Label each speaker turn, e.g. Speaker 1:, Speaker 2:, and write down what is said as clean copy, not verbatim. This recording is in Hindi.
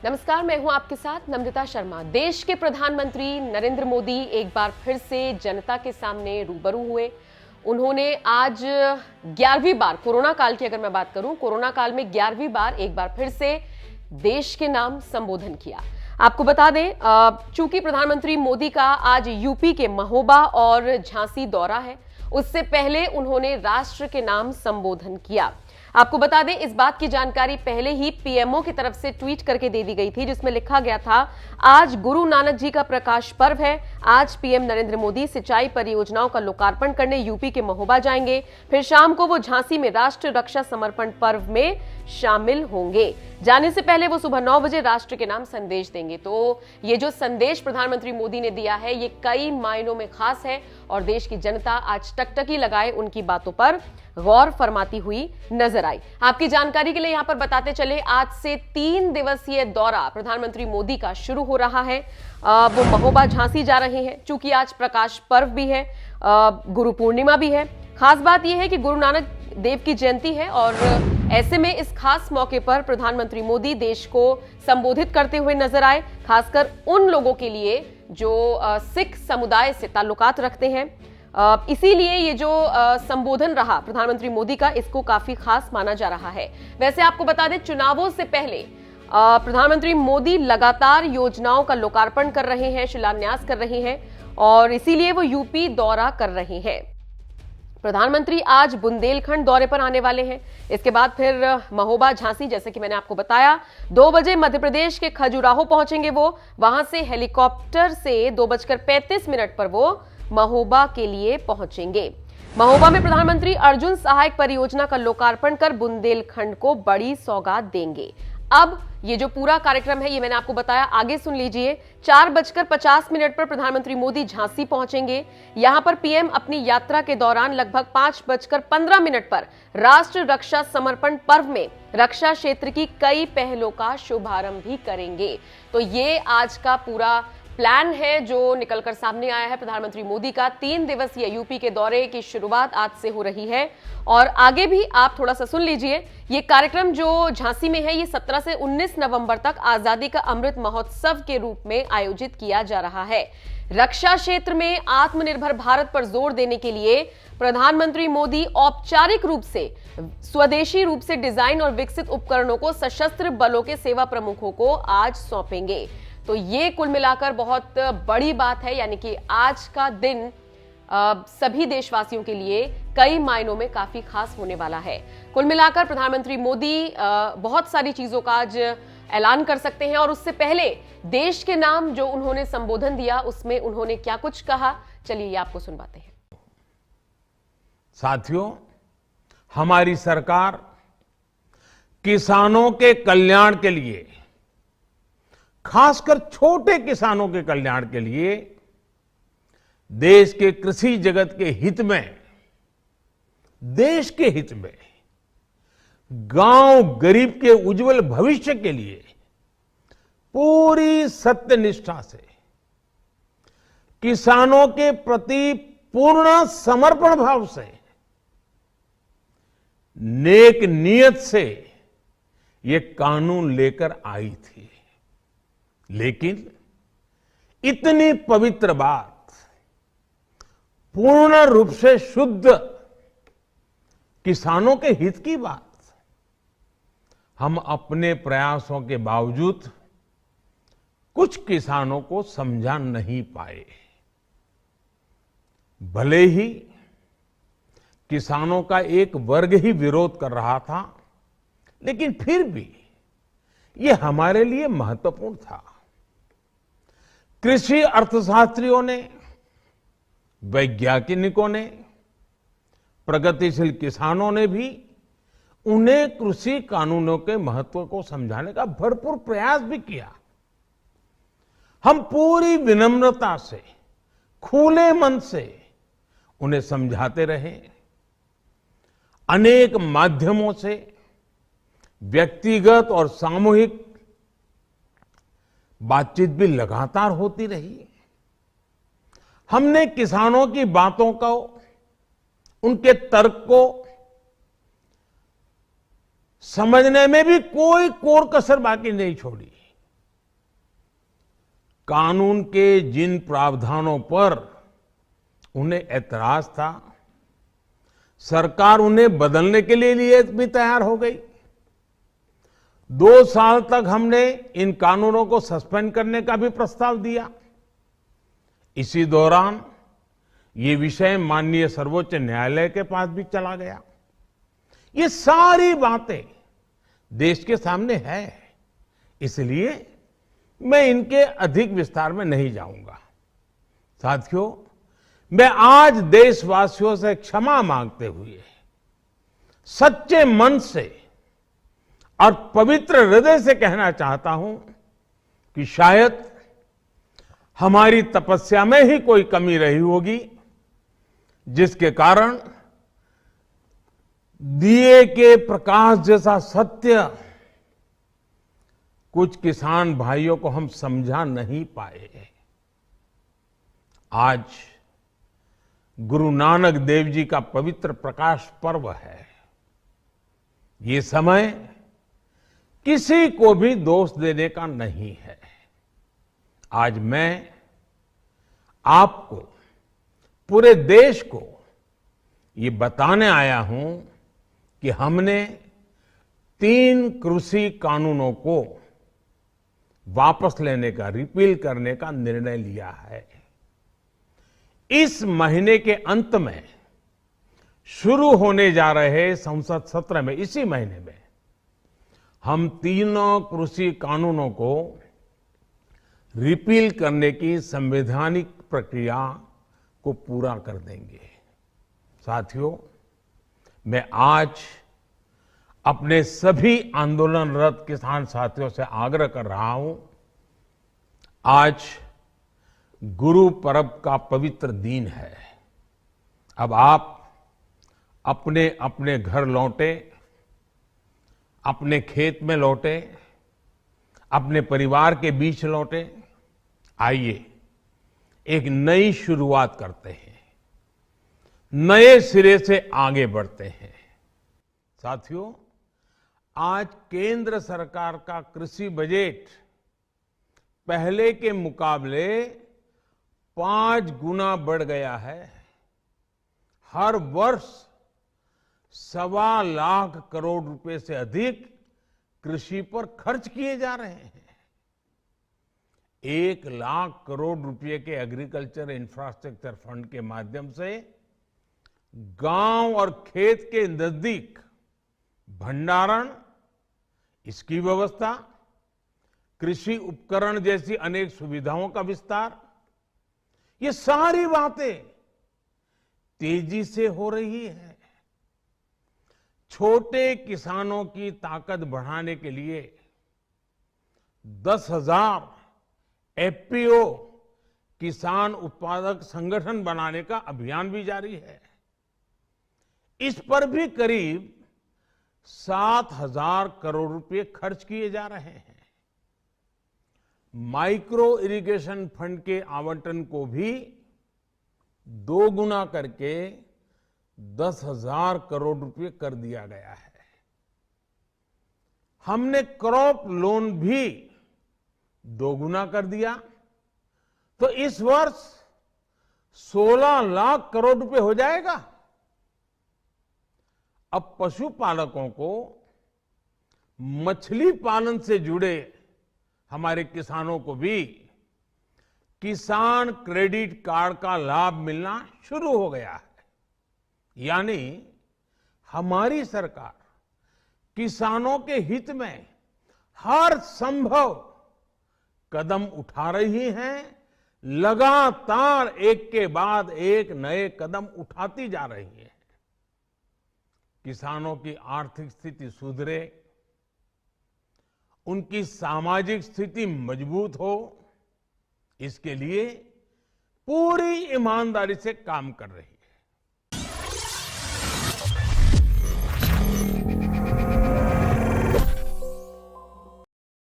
Speaker 1: नमस्कार, मैं हूं आपके साथ नम्रता शर्मा। देश के प्रधानमंत्री नरेंद्र मोदी एक बार फिर से जनता के सामने रूबरू हुए। उन्होंने आज 11वीं बार, कोरोना काल की अगर मैं बात करूं, कोरोना काल में 11वीं बार एक बार फिर से देश के नाम संबोधन किया। आपको बता दें, चूंकि प्रधानमंत्री मोदी का आज यूपी के महोबा और झांसी दौरा है, उससे पहले उन्होंने राष्ट्र के नाम संबोधन किया। आपको बता दें, इस बात की जानकारी पहले ही पीएमओ की तरफ से ट्वीट करके दे दी गई थी, जिसमें लिखा गया था, आज गुरु नानक जी का प्रकाश पर्व है। आज पीएम नरेंद्र मोदी सिंचाई परियोजनाओं का लोकार्पण करने यूपी के महोबा जाएंगे, फिर शाम को वो झांसी में राष्ट्र रक्षा समर्पण पर्व में शामिल होंगे। जाने से पहले वो सुबह 9 बजे राष्ट्र के नाम संदेश देंगे। तो ये जो संदेश प्रधानमंत्री मोदी ने दिया है, ये कई मायनों में खास है और देश की जनता आज टकटकी लगाए उनकी बातों पर गौर फरमाती हुई नजर आई। आपकी जानकारी के लिए यहां पर बताते चले, आज से 3 दिवसीय दौरा प्रधानमंत्री मोदी का शुरू हो रहा है। वो महोबा झांसी जा रहे हैं। चूंकि आज प्रकाश पर्व भी है, गुरु पूर्णिमा भी है। खास बात यह है कि गुरु नानक देव की जयंती है और ऐसे में इस खास मौके पर प्रधानमंत्री मोदी देश को संबोधित करते हुए नजर आए, खासकर उन लोगों के लिए जो सिख समुदाय से ताल्लुकात रखते हैं। इसीलिए ये जो संबोधन रहा प्रधानमंत्री मोदी का, इसको काफी खास माना जा रहा है। वैसे आपको बता दें, चुनावों से पहले प्रधानमंत्री मोदी लगातार योजनाओं का लोकार्पण कर रहे हैं, शिलान्यास कर रहे हैं और इसीलिए वो यूपी दौरा कर रहे हैं। प्रधानमंत्री आज बुंदेलखंड दौरे पर आने वाले हैं। इसके बाद फिर महोबा झांसी, जैसे कि मैंने आपको बताया, 2 बजे मध्य प्रदेश के खजुराहो पहुंचेंगे वो। वहां से हेलीकॉप्टर से 2:35 पर वो महोबा के लिए पहुंचेंगे। महोबा में प्रधानमंत्री अर्जुन सहायक परियोजना का लोकार्पण कर बुंदेलखंड को बड़ी सौगात देंगे। अब ये जो पूरा कार्यक्रम है, ये मैंने आपको बताया, आगे सुन लीजिए। 4:50 पर प्रधानमंत्री मोदी झांसी पहुंचेंगे। यहां पर पीएम अपनी यात्रा के दौरान लगभग 5:15 पर राष्ट्र रक्षा समर्पण पर्व में रक्षा क्षेत्र की कई पहलों का शुभारंभ भी करेंगे। तो ये आज का पूरा प्लान है जो निकलकर सामने आया है प्रधानमंत्री मोदी का। 3 दिवसीय यूपी के दौरे की शुरुआत आज से हो रही है और आगे भी आप थोड़ा सा सुन लीजिए। ये कार्यक्रम जो झांसी में है, ये 17 से 19 नवंबर तक आजादी का अमृत महोत्सव के रूप में आयोजित किया जा रहा है। रक्षा क्षेत्र में आत्मनिर्भर भारत पर जोर देने के लिए प्रधानमंत्री मोदी औपचारिक रूप से स्वदेशी रूप से डिजाइन और विकसित उपकरणों को सशस्त्र बलों के सेवा प्रमुखों को आज सौंपेंगे। तो ये कुल मिलाकर बहुत बड़ी बात है, यानी कि आज का दिन सभी देशवासियों के लिए कई मायनों में काफी खास होने वाला है। कुल मिलाकर प्रधानमंत्री मोदी बहुत सारी चीजों का आज ऐलान कर सकते हैं और उससे पहले देश के नाम जो उन्होंने संबोधन दिया, उसमें उन्होंने क्या कुछ कहा, चलिए ये आपको सुनवाते हैं।
Speaker 2: साथियों, हमारी सरकार किसानों के कल्याण के लिए, खासकर छोटे किसानों के कल्याण के लिए, देश के कृषि जगत के हित में, देश के हित में, गांव गरीब के उज्जवल भविष्य के लिए पूरी सत्यनिष्ठा से, किसानों के प्रति पूर्ण समर्पण भाव से, नेक नियत से ये कानून लेकर आई थी। लेकिन इतनी पवित्र बात, पूर्ण रूप से शुद्ध किसानों के हित की बात, हम अपने प्रयासों के बावजूद कुछ किसानों को समझा नहीं पाए। भले ही किसानों का एक वर्ग ही विरोध कर रहा था, लेकिन फिर भी यह हमारे लिए महत्वपूर्ण था। कृषि अर्थशास्त्रियों ने, वैज्ञानिकों ने, प्रगतिशील किसानों ने भी उन्हें कृषि कानूनों के महत्व को समझाने का भरपूर प्रयास भी किया। हम पूरी विनम्रता से, खुले मन से उन्हें समझाते रहे। अनेक माध्यमों से व्यक्तिगत और सामूहिक बातचीत भी लगातार होती रही। हमने किसानों की बातों को, उनके तर्क को समझने में भी कोई कोर कसर बाकी नहीं छोड़ी। कानून के जिन प्रावधानों पर उन्हें ऐतराज था, सरकार उन्हें बदलने के लिए भी तैयार हो गई। 2 साल तक हमने इन कानूनों को सस्पेंड करने का भी प्रस्ताव दिया। इसी दौरान ये विषय माननीय सर्वोच्च न्यायालय के पास भी चला गया। ये सारी बातें देश के सामने है, इसलिए मैं इनके अधिक विस्तार में नहीं जाऊंगा। साथियों, मैं आज देशवासियों से क्षमा मांगते हुए सच्चे मन से और पवित्र हृदय से कहना चाहता हूं कि शायद हमारी तपस्या में ही कोई कमी रही होगी, जिसके कारण दिए के प्रकाश जैसा सत्य कुछ किसान भाइयों को हम समझा नहीं पाए। आज गुरु नानक देव जी का पवित्र प्रकाश पर्व है। ये समय किसी को भी दोष देने का नहीं है। आज मैं आपको, पूरे देश को ये बताने आया हूं कि हमने 3 कृषि कानूनों को वापस लेने का, रिपील करने का निर्णय लिया है। इस महीने के अंत में शुरू होने जा रहे संसद सत्र में, इसी महीने में, हम 3 कृषि कानूनों को रिपील करने की संवैधानिक प्रक्रिया को पूरा कर देंगे। साथियों, मैं आज अपने सभी आंदोलनरत किसान साथियों से आग्रह कर रहा हूं, आज गुरु पर्व का पवित्र दिन है। अब आप अपने अपने घर लौटे, अपने खेत में लौटे, अपने परिवार के बीच लौटे। आइए एक नई शुरुआत करते हैं, नए सिरे से आगे बढ़ते हैं। साथियों, आज केंद्र सरकार का कृषि बजट पहले के मुकाबले 5 गुना बढ़ गया है। हर वर्ष 1.25 लाख करोड़ रुपए से अधिक कृषि पर खर्च किए जा रहे हैं। 1 लाख करोड़ रुपए के एग्रीकल्चर इंफ्रास्ट्रक्चर फंड के माध्यम से गांव और खेत के नजदीक भंडारण, इसकी व्यवस्था, कृषि उपकरण जैसी अनेक सुविधाओं का विस्तार, ये सारी बातें तेजी से हो रही है। छोटे किसानों की ताकत बढ़ाने के लिए 10,000 एफपीओ किसान उत्पादक संगठन बनाने का अभियान भी जारी है। इस पर भी करीब 7,000 करोड़ रुपए खर्च किए जा रहे हैं। माइक्रो इरिगेशन फंड के आवंटन को भी 2 गुना करके 10,000 करोड़ रुपए कर दिया गया है। हमने क्रॉप लोन भी 2 गुना कर दिया, तो इस वर्ष 16 लाख करोड़ रुपए हो जाएगा। अब पशुपालकों को मछली पालन से जुड़े हमारे किसानों को भी किसान क्रेडिट कार्ड का लाभ मिलना शुरू हो गया है। यानी हमारी सरकार किसानों के हित में हर संभव कदम उठा रही है, लगातार एक के बाद एक नए कदम उठाती जा रही है। किसानों की आर्थिक स्थिति सुधरे, उनकी सामाजिक स्थिति मजबूत हो, इसके लिए पूरी ईमानदारी से काम कर रही है।